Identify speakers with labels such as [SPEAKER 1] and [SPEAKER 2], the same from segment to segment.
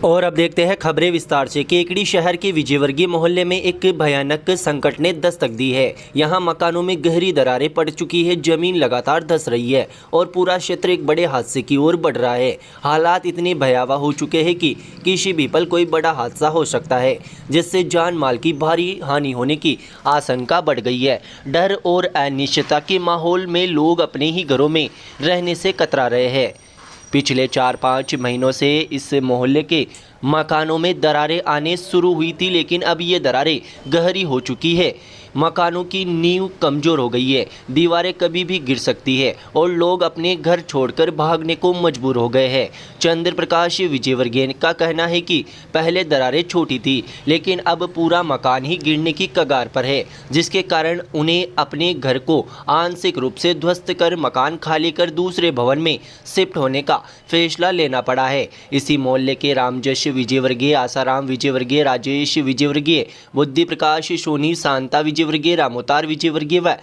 [SPEAKER 1] और अब देखते हैं खबरें विस्तार से। केकड़ी शहर के विजयवर्गीय मोहल्ले में एक भयानक संकट ने दस्तक दी है। यहां मकानों में गहरी दरारें पड़ चुकी है, जमीन लगातार धंस रही है और पूरा क्षेत्र एक बड़े हादसे की ओर बढ़ रहा है। हालात इतने भयावह हो चुके हैं कि किसी भी पल कोई बड़ा हादसा हो सकता है, जिससे जान माल की भारी हानि होने की आशंका बढ़ गई है। डर और अनिश्चितता के माहौल में लोग अपने ही घरों में रहने से कतरा रहे हैं। पिछले 4-5 महीनों से इस मोहल्ले के मकानों में दरारें आने शुरू हुई थी, लेकिन अब ये दरारें गहरी हो चुकी है। मकानों की नींव कमज़ोर हो गई है, दीवारें कभी भी गिर सकती है और लोग अपने घर छोड़कर भागने को मजबूर हो गए हैं। चंद्र प्रकाश विजयवर्गीय का कहना है कि पहले दरारें छोटी थी, लेकिन अब पूरा मकान ही गिरने की कगार पर है, जिसके कारण उन्हें अपने घर को आंशिक रूप से ध्वस्त कर मकान खाली कर दूसरे भवन में शिफ्ट होने का फैसला लेना पड़ा है। इसी मोहल्ले के रामजश विजयवर्गीय, आसाराम विजयवर्गीय, राजेश विजयवर्गीय, बुद्धि प्रकाश सोनी, शांता विजयवर्गीय, रामोतार विजयवर्गीय व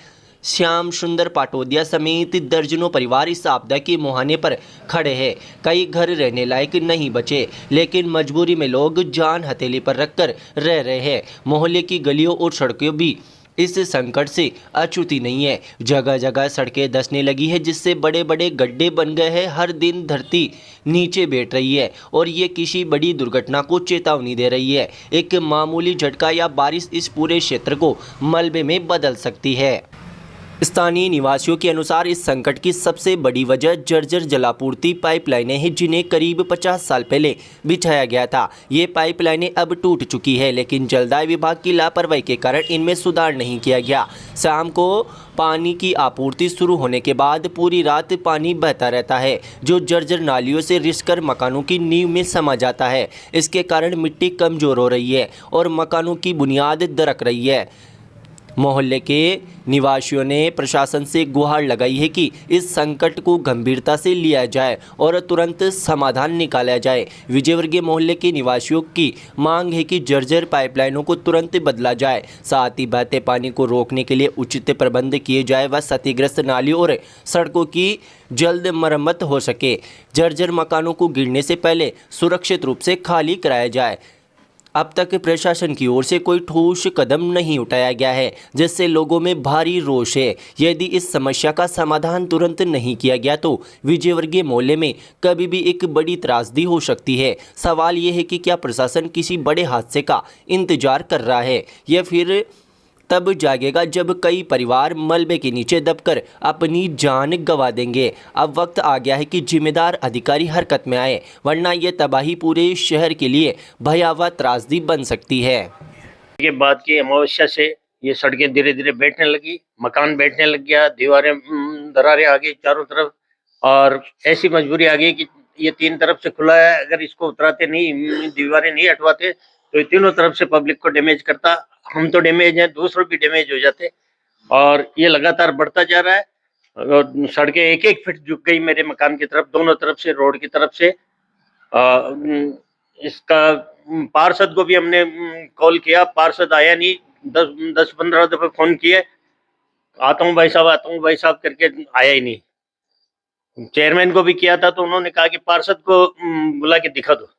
[SPEAKER 1] श्याम सुंदर पाटोदिया समेत दर्जनों परिवार इस आपदा के मुहाने पर खड़े हैं। कई घर रहने लायक नहीं बचे, लेकिन मजबूरी में लोग जान हथेली पर रखकर रह रहे हैं। मोहल्ले की गलियों और सड़कों भी इस संकट से अछूती नहीं है। जगह जगह सड़कें धंसने लगी है, जिससे बड़े बड़े गड्ढे बन गए हैं। हर दिन धरती नीचे बैठ रही है और ये किसी बड़ी दुर्घटना को चेतावनी दे रही है। एक मामूली झटका या बारिश इस पूरे क्षेत्र को मलबे में बदल सकती है। स्थानीय निवासियों के अनुसार इस संकट की सबसे बड़ी वजह जर्जर जलापूर्ति पाइपलाइनें हैं, जिन्हें करीब 50 साल पहले बिछाया गया था। ये पाइपलाइनें अब टूट चुकी है, लेकिन जलदाय विभाग की लापरवाही के कारण इनमें सुधार नहीं किया गया। शाम को पानी की आपूर्ति शुरू होने के बाद पूरी रात पानी बहता रहता है, जो जर्जर नालियों से रिसकर मकानों की नींव में समा जाता है। इसके कारण मिट्टी कमज़ोर हो रही है और मकानों की बुनियाद दरक रही है। मोहल्ले के निवासियों ने प्रशासन से गुहार लगाई है कि इस संकट को गंभीरता से लिया जाए और तुरंत समाधान निकाला जाए। विजयवर्गीय मोहल्ले के निवासियों की मांग है कि जर्जर पाइपलाइनों को तुरंत बदला जाए, साथ ही बहते पानी को रोकने के लिए उचित प्रबंध किए जाए व क्षतिग्रस्त नालियों और सड़कों की जल्द मरम्मत हो सके। जर्जर मकानों को गिरने से पहले सुरक्षित रूप से खाली कराया जाए। अब तक प्रशासन की ओर से कोई ठोस कदम नहीं उठाया गया है, जिससे लोगों में भारी रोष है। यदि इस समस्या का समाधान तुरंत नहीं किया गया तो विजयवर्गीय मोहल्ले में कभी भी एक बड़ी त्रासदी हो सकती है। सवाल ये है कि क्या प्रशासन किसी बड़े हादसे का इंतजार कर रहा है या फिर तब जागेगा जब कई परिवार मलबे के नीचे दबकर अपनी जान गंवा देंगे। अब वक्त आ गया है कि जिम्मेदार अधिकारी हरकत में आए, वरना ये तबाही पूरे शहर के लिए भयावह त्रासदी बन सकती है।
[SPEAKER 2] के बाद की अमावस्या से ये सड़कें धीरे धीरे बैठने लगी, मकान बैठने लग गया, दीवारें दरारें आ गई चारों तरफ और ऐसी मजबूरी आ गई कि ये तीन तरफ से खुला है। अगर इसको उतराते नहीं, दीवारें नहीं हटवाते तो ये तीनों तरफ से पब्लिक को डैमेज करता। हम तो डैमेज हैं, दूसरों भी डैमेज हो जाते और ये लगातार बढ़ता जा रहा है। और सड़कें 1-1 फीट झुक गई मेरे मकान की तरफ, दोनों तरफ से, रोड की तरफ से। इसका पार्षद को भी हमने कॉल किया, पार्षद आया नहीं। 10-15 दफे फोन किए, आता हूँ भाई साहब करके आया ही नहीं। चेयरमैन को भी किया था तो उन्होंने कहा कि पार्षद को बुला के दिखा दो।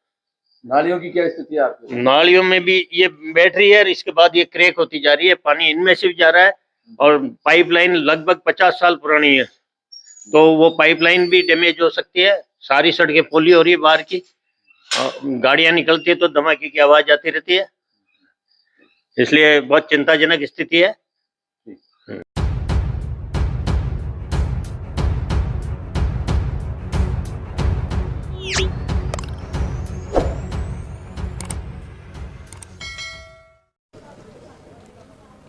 [SPEAKER 3] नालियों की क्या स्थिति है आपकी?
[SPEAKER 2] नालियों में भी ये बैठ रही है और इसके बाद ये क्रैक होती जा रही है, पानी इनमें से भी जा रहा है और पाइपलाइन लगभग 50 साल पुरानी है, तो वो पाइपलाइन भी डैमेज हो सकती है। सारी सड़कें पोली हो रही है, बाहर की गाड़ियां निकलती है तो धमाके की आवाज आती रहती है, इसलिए बहुत चिंताजनक स्थिति है।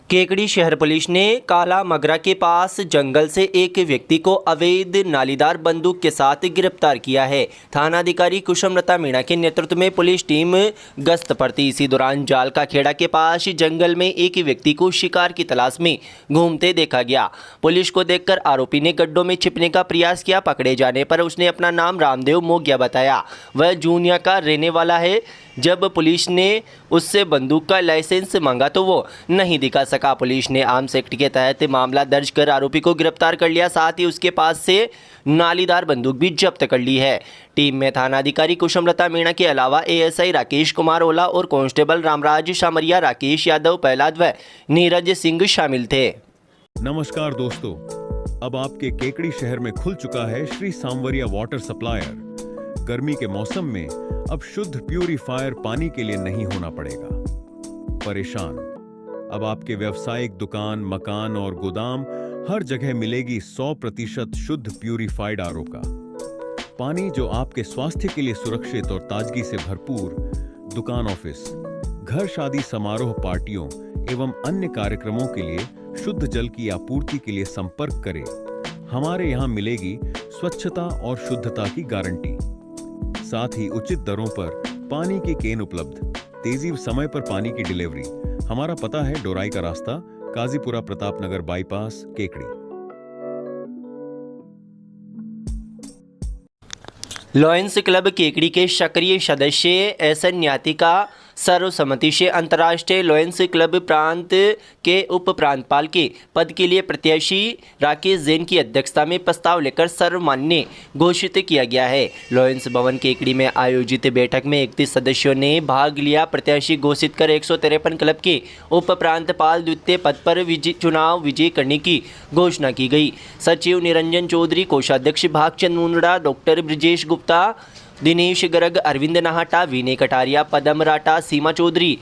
[SPEAKER 1] केकड़ी शहर पुलिस ने काला मगरा के पास जंगल से एक व्यक्ति को अवैध नालीदार बंदूक के साथ गिरफ्तार किया है। थानाधिकारी कुसुमलता मीणा के नेतृत्व में पुलिस टीम गश्त पर थी। इसी दौरान जाल का खेड़ा के पास जंगल में एक व्यक्ति को शिकार की तलाश में घूमते देखा गया। पुलिस को देखकर आरोपी ने गड्ढों में छिपने का प्रयास किया। पकड़े जाने पर उसने अपना नाम रामदेव मोगिया बताया। वह जूनिया का रहने वाला है। जब पुलिस ने उससे बंदूक का लाइसेंस मांगा तो वो नहीं दिखा सका। पुलिस ने आर्म्स एक्ट के तहत मामला दर्ज कर आरोपी को गिरफ्तार कर लिया। साथ ही उसके पास से नालीदार बंदूक भी जब्त कर ली है। टीम में थानाधिकारी कुसुमलता मीणा के अलावा एएसआई राकेश कुमार ओला और कांस्टेबल रामराज शामरिया, राकेश यादव पहलाद व नीरज सिंह शामिल थे।
[SPEAKER 4] नमस्कार दोस्तों, अब आपके केकड़ी शहर में खुल चुका है श्री सांवरिया वाटर सप्लायर। गर्मी के मौसम में अब शुद्ध प्यूरीफायर पानी के लिए नहीं होना पड़ेगा परेशान। अब आपके व्यावसायिक दुकान, मकान और गोदाम हर जगह मिलेगी 100% शुद्ध प्यूरीफाइड आरओ का पानी, जो आपके स्वास्थ्य के लिए सुरक्षित और ताजगी से भरपूर। दुकान, ऑफिस, घर, शादी समारोह, पार्टियों एवं अन्य कार्यक्रमों के लिए शुद्ध जल की आपूर्ति के लिए संपर्क करें। हमारे यहाँ मिलेगी स्वच्छता और शुद्धता की गारंटी, साथ ही उचित दरों पर पानी की केन उपलब्ध, तेजी समय पर पानी की डिलीवरी। हमारा पता है डोराई का रास्ता, Kajipura Pratap Nagar bypass, Kekri.
[SPEAKER 1] Lions club Kekri के सक्रिय सदस्य एसएन न्याती का सर्वसम्मति से अंतर्राष्ट्रीय लॉयंस क्लब प्रांत के उप प्रांतपाल के पद के लिए प्रत्याशी राकेश जैन की अध्यक्षता में प्रस्ताव लेकर सर्वमान्य घोषित किया गया है। लॉयंस भवन केकड़ी में आयोजित बैठक में 31 सदस्यों ने भाग लिया। प्रत्याशी घोषित कर 153 क्लब के उप प्रांतपाल द्वितीय पद पर चुनाव विजय करने की घोषणा की गई। सचिव निरंजन चौधरी, कोषाध्यक्ष भागचंद मुंडा, डॉक्टर ब्रजेश गुप्ता, दिनेश गर्ग, अरविंद नाहटा, विनय कटारिया, पदम राटा, सीमा चौधरी,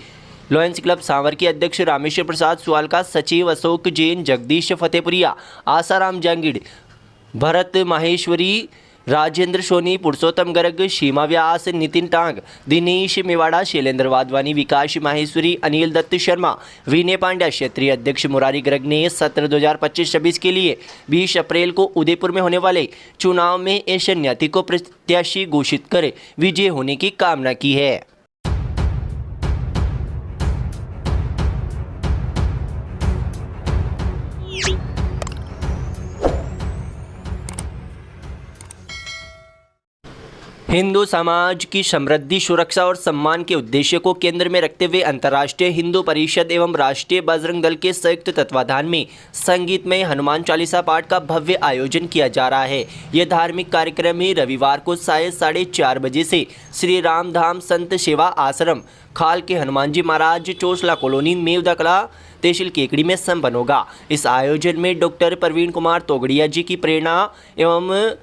[SPEAKER 1] लॉयंस क्लब सांवर के अध्यक्ष रामेश्वर प्रसाद सुवालका, सचिव अशोक जैन, जगदीश फतेहपुरिया, आसाराम जांगिड़, भरत माहेश्वरी, राजेंद्र सोनी, पुरुषोत्तम गर्ग, सीमा व्यास, नितिन टांग, दिनेश मेवाड़ा, शैलेंद्र वाधवानी, विकास माहेश्वरी, अनिल दत्त शर्मा, विनय पांड्या। क्षेत्रीय अध्यक्ष मुरारी गर्ग ने सत्र 2025-26 के लिए 20 अप्रैल को उदयपुर में होने वाले चुनाव में एसएन न्याती को प्रत्याशी घोषित कर विजय होने की कामना की है। हिंदू समाज की समृद्धि, सुरक्षा और सम्मान के उद्देश्य को केंद्र में रखते हुए अंतर्राष्ट्रीय हिंदू परिषद एवं राष्ट्रीय बजरंग दल के संयुक्त तत्वाधान में संगीतमय हनुमान चालीसा पाठ का भव्य आयोजन किया जा रहा है। यह धार्मिक कार्यक्रम ही रविवार को 4:30 बजे से श्री राम धाम संत सेवा आश्रम खाल के हनुमान जी महाराज चोसला कॉलोनी मेवदा कला तहसील केकड़ी में संपन्न होगा। इस आयोजन में डॉक्टर प्रवीण कुमार तोगड़िया जी की प्रेरणा एवं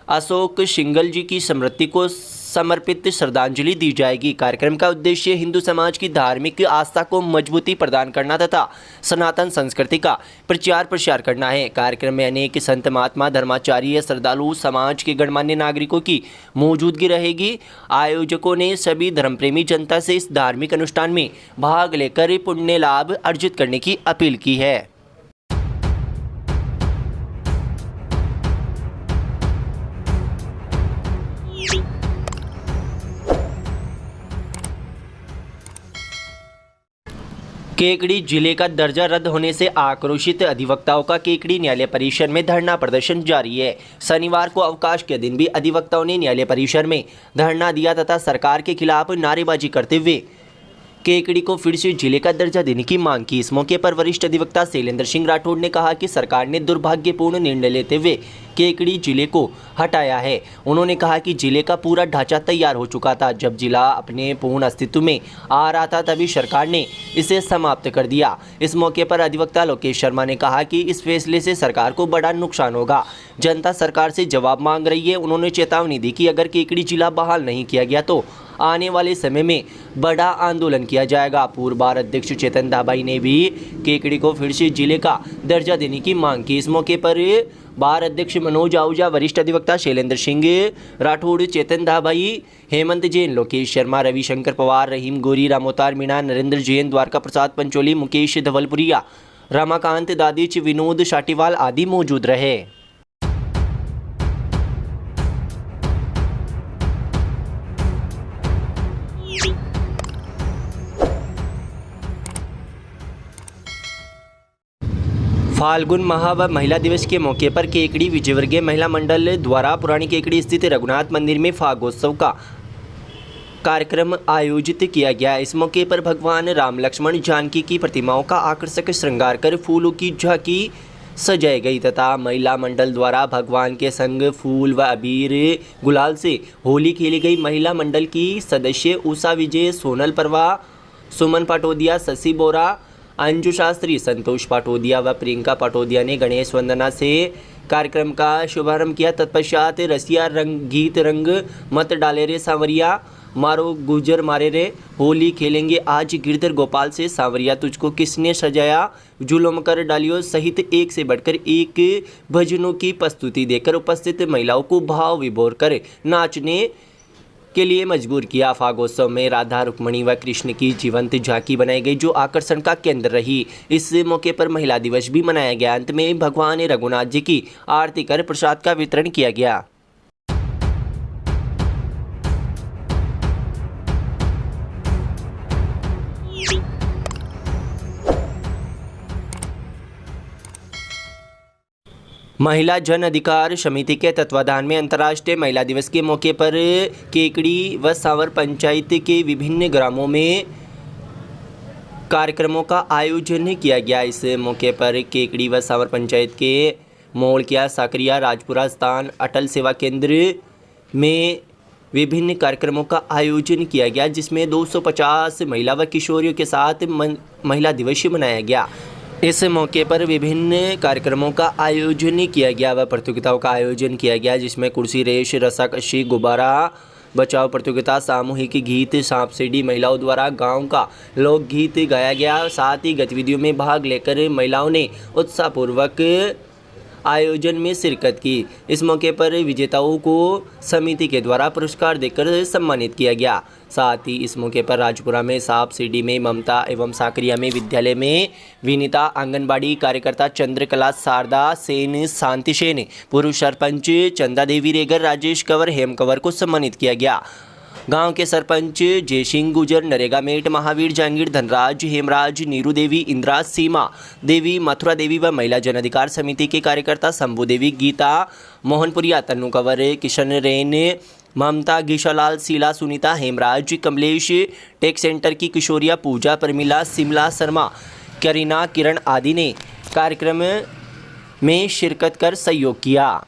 [SPEAKER 1] अशोक सिंगल जी की स्मृति को समर्पित श्रद्धांजलि दी जाएगी। कार्यक्रम का उद्देश्य हिंदू समाज की धार्मिक आस्था को मजबूती प्रदान करना तथा सनातन संस्कृति का प्रचार प्रसार करना है। कार्यक्रम में अनेक संत, महात्मा, धर्माचार्य, श्रद्धालु, समाज के गणमान्य नागरिकों की मौजूदगी रहेगी। आयोजकों ने सभी धर्मप्रेमी जनता से इस धार्मिक अनुष्ठान में भाग लेकर पुण्य लाभ अर्जित करने की अपील की है। केकड़ी जिले का दर्जा रद्द होने से आक्रोशित अधिवक्ताओं का केकड़ी न्यायालय परिसर में धरना प्रदर्शन जारी है। शनिवार को अवकाश के दिन भी अधिवक्ताओं ने न्यायालय परिसर में धरना दिया तथा सरकार के खिलाफ नारेबाजी करते हुए केकड़ी को फिर से जिले का दर्जा देने की मांग की। इस मौके पर वरिष्ठ अधिवक्ता शैलेंद्र सिंह राठौड़ ने कहा कि सरकार ने दुर्भाग्यपूर्ण निर्णय लेते हुए केकड़ी जिले को हटाया है। उन्होंने कहा कि जिले का पूरा ढांचा तैयार हो चुका था। जब जिला अपने पूर्ण अस्तित्व में आ रहा था तभी सरकार ने इसे समाप्त कर दिया। इस मौके पर अधिवक्ता लोकेश शर्मा ने कहा कि इस फैसले से सरकार को बड़ा नुकसान होगा। जनता सरकार से जवाब मांग रही है। उन्होंने चेतावनी दी कि अगर केकड़ी जिला बहाल नहीं किया गया तो आने वाले समय में बड़ा आंदोलन किया जाएगा। पूर्व बार अध्यक्ष चेतन दाभाई ने भी केकड़ी को फिर से जिले का दर्जा देने की मांग की। इस मौके पर बार अध्यक्ष मनोज आहूजा, वरिष्ठ अधिवक्ता शैलेंद्र सिंह राठौड़, चेतन दाभाई, हेमंत जैन, लोकेश शर्मा, रविशंकर पवार, रहीम गोरी, रामोतार मीणा, नरेंद्र जैन, द्वारका प्रसाद पंचोली, मुकेश धवलपुरिया, रमाकांत दादिच, विनोद शाटीवाल आदि मौजूद रहे। फाल्गुन माह व महिला दिवस के मौके पर केकड़ी विजयवर्गीय महिला मंडल द्वारा पुरानी केकड़ी स्थित रघुनाथ मंदिर में फागोत्सव का कार्यक्रम आयोजित किया गया। इस मौके पर भगवान राम लक्ष्मण जानकी की प्रतिमाओं का आकर्षक श्रृंगार कर फूलों की झांकी सजाई गई तथा महिला मंडल द्वारा भगवान के संग फूल व अबीर गुलाल से होली खेली गई। महिला मंडल की सदस्य उषा विजय, सोनल परवा, सुमन पाटोदिया, शशि बोरा, अंजू शास्त्री, संतोष पाटोदिया व प्रियंका पाटोदिया ने गणेश वंदना से कार्यक्रम का शुभारंभ किया। तत्पश्चात रसिया रंग गीत रंग मत डाले रे सांवरिया, मारो गुजर मारे रे, होली खेलेंगे आज, गिरधर गोपाल से सांवरिया तुझको किसने सजाया, जुलम कर डालियो सहित एक से बढ़कर एक भजनों की प्रस्तुति देकर उपस्थित महिलाओं को भाव विभोर कर नाचने के लिए मजबूर किया। फागोत्सव में राधा, रुक्मणी व कृष्ण की जीवंत झांकी बनाई गई जो आकर्षण का केंद्र रही। इस मौके पर महिला दिवस भी मनाया गया। अंत में भगवान रघुनाथ जी की आरती कर प्रसाद का वितरण किया गया। महिला जन अधिकार समिति के तत्वाधान में अंतर्राष्ट्रीय महिला दिवस के मौके पर केकड़ी व सावर पंचायत के विभिन्न ग्रामों में कार्यक्रमों का आयोजन किया गया। इस मौके पर केकड़ी व सावर पंचायत के मोड़किया, साकरिया, राजपुरा स्थान अटल सेवा केंद्र में विभिन्न कार्यक्रमों का आयोजन किया गया, जिसमें 250 महिला व किशोरियों के साथ महिला दिवस मनाया गया। इस मौके पर विभिन्न कार्यक्रमों का आयोजन किया गया व प्रतियोगिताओं का आयोजन किया गया, जिसमें कुर्सी रेस, रस्साकशी, गुब्बारा बचाओ प्रतियोगिता, सामूहिक गीत, सांप सीढ़ी, महिलाओं द्वारा गांव का लोकगीत गाया गया। साथ ही गतिविधियों में भाग लेकर महिलाओं ने उत्साहपूर्वक आयोजन में शिरकत की। इस मौके पर विजेताओं को समिति के द्वारा पुरस्कार देकर सम्मानित किया गया। साथ ही इस मौके पर राजपुरा में सांप सीढ़ी में ममता एवं साकरिया में विद्यालय में विनीता, आंगनबाड़ी कार्यकर्ता चंद्रकला, शारदा सेन, शांति सेन, पूर्व सरपंच चंदा देवी रेगर, राजेश कंवर, हेम कंवर को सम्मानित किया गया। गांव के सरपंच जयसिंह गुजर, नरेगा मेट महावीर, जहांगीर, धनराज, हेमराज, नीरू देवी, इंदिरा, सीमा देवी, मथुरा देवी व महिला जन अधिकार समिति के कार्यकर्ता शंभू देवी, गीता, मोहनपुरिया, तन्नू कंवर, किशन रेन, ममता, गीशालाल, शीला, सुनीता, हेमराज, कमलेश, टेक सेंटर की किशोरिया, पूजा, प्रमिला, सिमला शर्मा, करीना, किरण आदि ने कार्यक्रम में शिरकत कर सहयोग किया।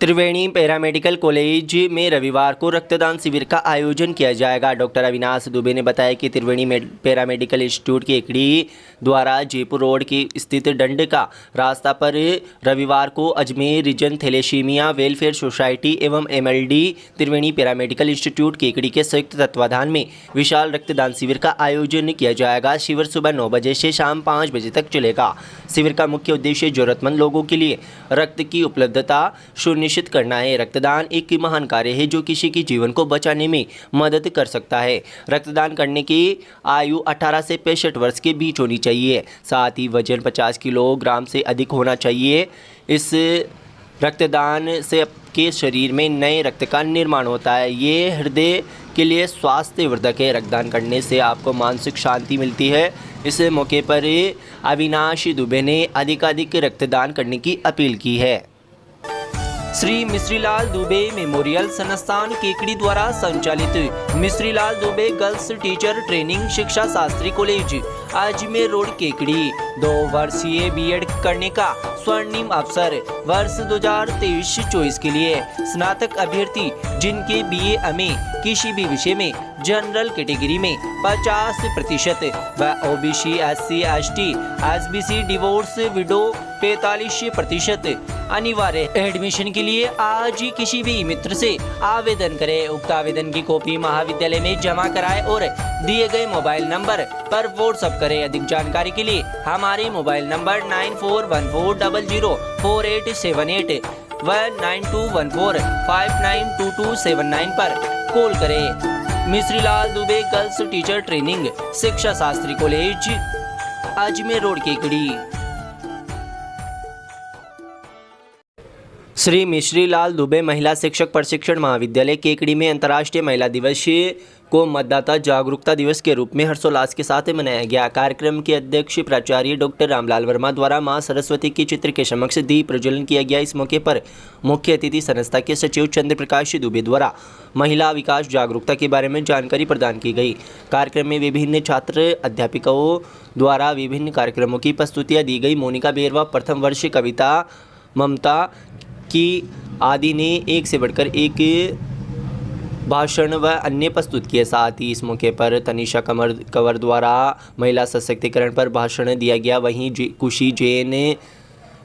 [SPEAKER 1] त्रिवेणी पैरामेडिकल कॉलेज में रविवार को रक्तदान शिविर का आयोजन किया जाएगा। डॉक्टर अविनाश दुबे ने बताया कि त्रिवेणी पैरामेडिकल इंस्टीट्यूट केकड़ी द्वारा जयपुर रोड की स्थित दंड का रास्ता पर रविवार को Ajmer region thalassemia welfare society एवं MLD Triveni paramedical institute Kekri के संयुक्त तत्वाधान में विशाल रक्तदान शिविर का आयोजन किया जाएगा। शिविर सुबह 9 बजे से शाम 5 बजे तक चलेगा। शिविर का मुख्य उद्देश्य जरूरतमंद लोगों के लिए रक्त की उपलब्धता सुनिश्चित करना है। रक्तदान एक महान कार्य है जो किसी के जीवन को बचाने में मदद कर सकता है। रक्तदान करने की आयु 18 से 65 वर्ष के बीच होनी चाहिए। साथ ही वजन 50 किलोग्राम से अधिक होना चाहिए। इस रक्तदान से आपके शरीर में नए रक्त का निर्माण होता है। ये हृदय के लिए स्वास्थ्यवर्धक है। रक्तदान करने से आपको मानसिक शांति मिलती है। इस मौके पर अविनाश दुबे ने अधिकाधिक रक्तदान करने की अपील की है। श्री मिश्रीलाल दुबे मेमोरियल संस्थान केकड़ी द्वारा संचालित Mishrilal Dubey girls teacher training शिक्षा शास्त्री कॉलेज अजमेर रोड केकड़ी 2 वर्षीय बीएड करने का स्वर्णिम अवसर। वर्ष 2023-24 के लिए स्नातक अभ्यर्थी जिनके BA में किसी भी विषय में जनरल कैटेगरी में 50% व OBC SC ST SBC divorce window 45% अनिवार्य। एडमिशन के लिए आज ही किसी भी मित्र से आवेदन करें। उक्त आवेदन की कॉपी महाविद्यालय में जमा कराएं और दिए गए मोबाइल नंबर पर व्हाट्सएप करें। अधिक जानकारी के लिए हमारे मोबाइल नंबर 9414004878 व 9214592279 पर कॉल करें। Mishrilal Dubey girls teacher training शिक्षा शास्त्री कॉलेज अजमेर रोड केकड़ी। श्री मिश्री लाल दुबे महिला शिक्षक प्रशिक्षण महाविद्यालय केकड़ी में अंतर्राष्ट्रीय महिला दिवस को मतदाता जागरूकता दिवस के रूप में हर्षोल्लास के साथ मनाया गया। कार्यक्रम के अध्यक्ष प्राचार्य डॉक्टर रामलाल वर्मा द्वारा मां सरस्वती के चित्र के समक्ष दीप प्रज्वलन किया गया। इस मौके पर मुख्य अतिथि संस्था के सचिव चंद्र प्रकाश दुबे द्वारा महिला विकास जागरूकता के बारे में जानकारी प्रदान की गई। कार्यक्रम में विभिन्न छात्र अध्यापकों द्वारा विभिन्न कार्यक्रमों की प्रस्तुतियाँ दी गई। मोनिका बेरवा प्रथम वर्ष, कविता, ममता की आदि ने एक से बढ़कर एक भाषण व अन्य प्रस्तुत किए। साथ ही इस मौके पर तनिषा कंवर द्वारा महिला सशक्तिकरण पर भाषण दिया गया। वहीं खुशी जैन,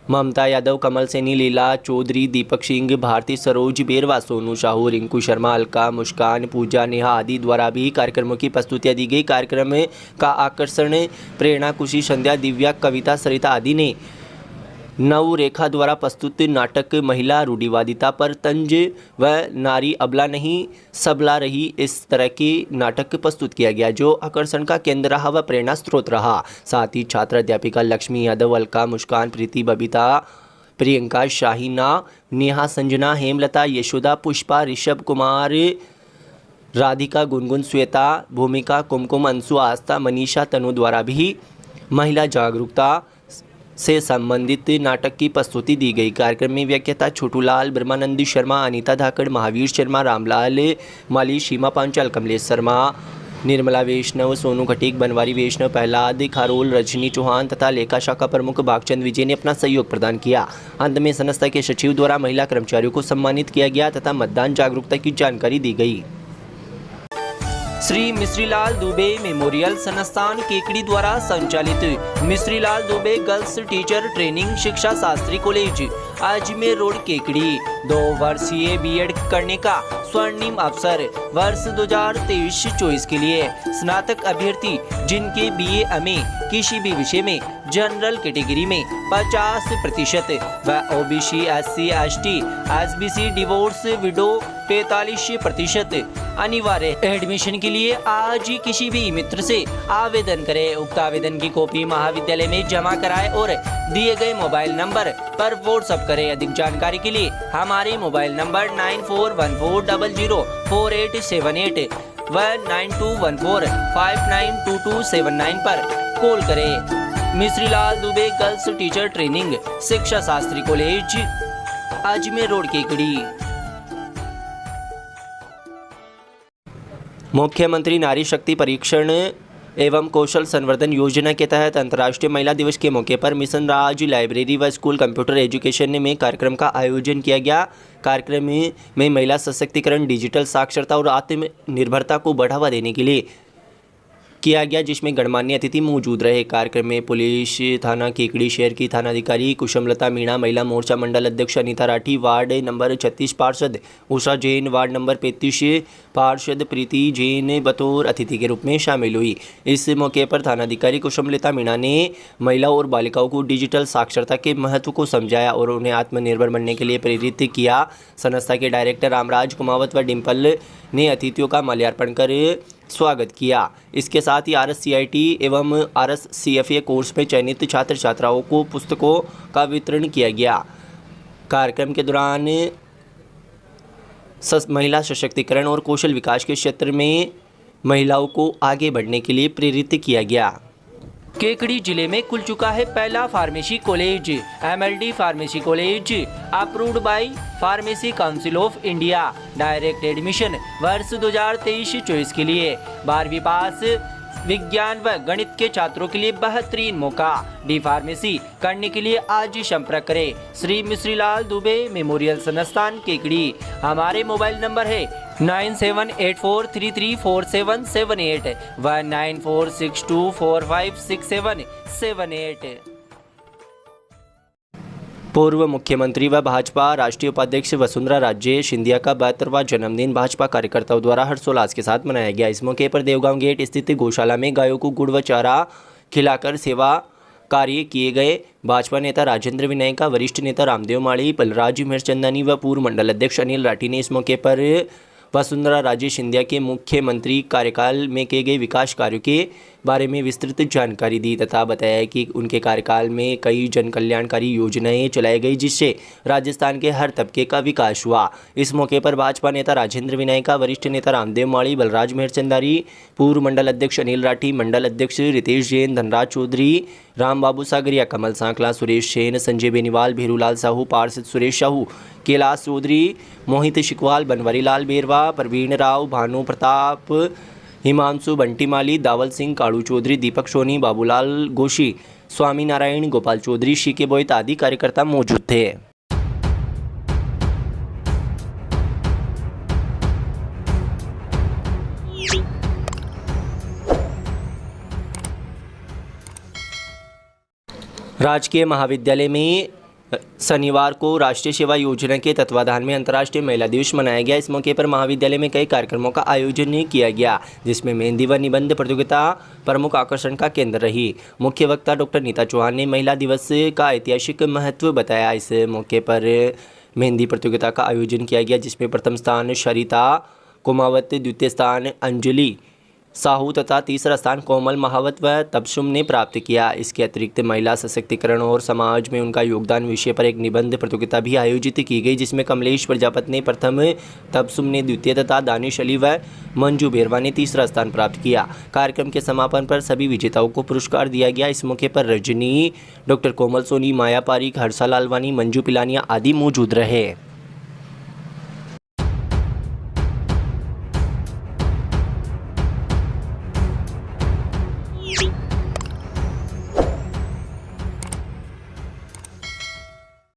[SPEAKER 1] ममता यादव, कमल सैनी, लीला चौधरी, दीपक सिंह, भारती, सरोज बेरवा, सोनू साहू, रिंकू शर्मा, अलका, मुस्कान, पूजा, नेहा आदि द्वारा भी कार्यक्रमों की प्रस्तुतियाँ दी गई। कार्यक्रम का आकर्षण प्रेरणा, खुशी, संध्या, दिव्या, कविता, सरिता आदि ने नव रेखा द्वारा प्रस्तुत नाटक महिला रूढ़िवादिता पर तंज व नारी अबला नहीं सबला रही, इस तरह के नाटक प्रस्तुत किया गया जो आकर्षण का केंद्र रहा व प्रेरणा स्रोत रहा। साथ ही छात्र अध्यापिका लक्ष्मी यादव, अलका, मुस्कान, प्रीति, बबीता, प्रियंका, शाहीना, नेहा, संजना, हेमलता, यशोदा, पुष्पा, ऋषभ कुमार, राधिका, गुनगुन, श्वेता, भूमिका, कुमकुम, अंशु, आस्था, मनीषा, तनु द्वारा भी महिला जागरूकता से संबंधित नाटक की प्रस्तुति दी गई। कार्यक्रम में व्याख्याता छोटूलाल, ब्रह्मानंद शर्मा, अनीता धाकड़, महावीर शर्मा, रामलाल माली, सीमा पांचाल, कमलेश शर्मा, निर्मला वैष्णव, सोनू खटीक, बनवारी वैष्णव, प्रहलाद खारोल, रजनी चौहान तथा लेखा शाखा प्रमुख भागचंद विजय ने अपना सहयोग प्रदान किया। अंत में संस्था के सचिव द्वारा महिला कर्मचारियों को सम्मानित किया गया तथा मतदान जागरूकता की जानकारी दी गई। श्री मिश्रीलाल दुबे मेमोरियल संस्थान केकड़ी द्वारा संचालित Mishrilal Dubey girls teacher training शिक्षा शास्त्री कॉलेज अजमेर रोड केकड़ी 2 वर्षीय बीएड करने का स्वर्णिम अवसर। वर्ष 2023-24 के लिए स्नातक अभ्यर्थी जिनके बीए में किसी भी विषय में जनरल कैटेगरी में 50% व OBC, SC, ST, SBC, divorce, window 43% अनिवार्य। एडमिशन के लिए आज ही किसी भी मित्र से आवेदन करें। उक्त आवेदन की कॉपी महाविद्यालय में जमा कराएं और दिए गए मोबाइल नंबर पर व्हाट्सएप करें। अधिक जानकारी के लिए हमारे मोबाइल नंबर 9414004878 व 9214592279 पर कॉल करें। Mishrilal Dubey girls teacher training शिक्षा शास्त्री कॉलेज अजमेर रोड केकड़ी। मुख्यमंत्री नारी शक्ति परीक्षण एवं कौशल संवर्धन योजना के तहत अंतर्राष्ट्रीय महिला दिवस के मौके पर मिशन राज लाइब्रेरी व स्कूल कंप्यूटर एजुकेशन में कार्यक्रम का आयोजन किया गया। कार्यक्रम में महिला सशक्तिकरण, डिजिटल साक्षरता और आत्मनिर्भरता को बढ़ावा देने के लिए किया गया, जिसमें गणमान्य अतिथि मौजूद रहे। कार्यक्रम में पुलिस थाना केकड़ी शहर की थानाधिकारी कुशमलता मीणा, महिला मोर्चा मंडल अध्यक्ष अनीता राठी, वार्ड नंबर 36 पार्षद उषा जैन, वार्ड नंबर 35 पार्षद प्रीति जैन बतौर अतिथि के रूप में शामिल हुई। इस मौके पर थानाधिकारी कुशमलता मीणा ने महिला और बालिकाओं को डिजिटल साक्षरता के महत्व को समझाया और उन्हें आत्मनिर्भर बनने के लिए प्रेरित किया। संस्था के डायरेक्टर रामराज कुमावत व डिम्पल ने अतिथियों का माल्यार्पण कर स्वागत किया। इसके साथ ही RSCIT एवं RSCFA कोर्स में चयनित छात्र छात्राओं को पुस्तकों का वितरण किया गया। कार्यक्रम के दौरान महिला सशक्तिकरण और कौशल विकास के क्षेत्र में महिलाओं को आगे बढ़ने के लिए प्रेरित किया गया। केकड़ी जिले में खुल चुका है पहला pharmacy college. MLD pharmacy college approved by pharmacy council of India. Direct admission वर्ष 2023-24 के लिए 12वीं पास विज्ञान व गणित के छात्रों के लिए बेहतरीन मौका। डी फार्मेसी करने के लिए आज ही संपर्क करें। श्री मिश्रीलाल दुबे मेमोरियल संस्थान केकड़ी। हमारे मोबाइल नंबर है 9784334778 व 9462456778। पूर्व मुख्यमंत्री व भाजपा राष्ट्रीय उपाध्यक्ष वसुंधरा राजे सिंधिया का 72वां जन्मदिन भाजपा कार्यकर्ताओं द्वारा हर्षोल्लास के साथ मनाया गया। इस मौके पर देवगांव गेट स्थित गौशाला में गायों को गुड़ व चारा खिलाकर सेवा कार्य किए गए। भाजपा नेता राजेंद्र विनायका, वरिष्ठ नेता रामदेव माड़ी, बलराज मिरचंदानी व पूर्व मंडल अध्यक्ष अनिल राठी ने इस मौके पर वसुंधरा राजे सिंधिया के मुख्यमंत्री कार्यकाल में किए गए विकास कार्यों के बारे में विस्तृत जानकारी दी तथा बताया कि उनके कार्यकाल में कई जन कल्याणकारी योजनाएं चलाई गई जिससे राजस्थान के हर तबके का विकास हुआ। इस मौके पर भाजपा नेता राजेंद्र विनायका, वरिष्ठ नेता रामदेव माड़ी, बलराज मेहरचंदारी, पूर्व मंडल अध्यक्ष अनिल राठी, मंडल अध्यक्ष रितेश जैन, धनराज चौधरी, राम बाबू सागरिया, कमल सांकला, सुरेश सेन, संजय बेनीवाल, भीरूलाल साहू, पार्षद सुरेश साहू, कैलाश चौधरी, मोहित शिकवाल, बनवारी लाल बेरवा, प्रवीण राव, भानु प्रताप, हिमांशु बंटीमाली, दावल सिंह, काड़ू चौधरी, दीपक सोनी, बाबूलाल गोशी, स्वामी नारायण, गोपाल चौधरी, शीके बोईत आदि कार्यकर्ता मौजूद थे। राजकीय महाविद्यालय में शनिवार को राष्ट्रीय सेवा योजना के तत्वाधान में अंतर्राष्ट्रीय महिला दिवस मनाया गया। इस मौके पर महाविद्यालय में कई कार्यक्रमों का आयोजन किया गया जिसमें मेहंदी व निबंध प्रतियोगिता प्रमुख आकर्षण का केंद्र रही। मुख्य वक्ता डॉक्टर नीता चौहान ने महिला दिवस का ऐतिहासिक महत्व बताया। इस मौके पर मेहंदी प्रतियोगिता का आयोजन किया गया जिसमें प्रथम स्थान शरिता कुमावत, द्वितीय स्थान अंजलि साहू तथा तीसरा स्थान कोमल महावत व तबसुम ने प्राप्त किया। इसके अतिरिक्त महिला सशक्तिकरण और समाज में उनका योगदान विषय पर एक निबंध प्रतियोगिता भी आयोजित की गई जिसमें कमलेश प्रजापति ने प्रथम, तबसुम ने द्वितीय तथा दानिश अली व मंजू बेरवा ने तीसरा स्थान प्राप्त किया। कार्यक्रम के समापन पर सभी विजेताओं को पुरस्कार दिया गया। इस मौके पर रजनी, डॉक्टर कोमल सोनी, माया पारिक, हर्षा लालवानी, मंजू पिलानिया आदि मौजूद रहे।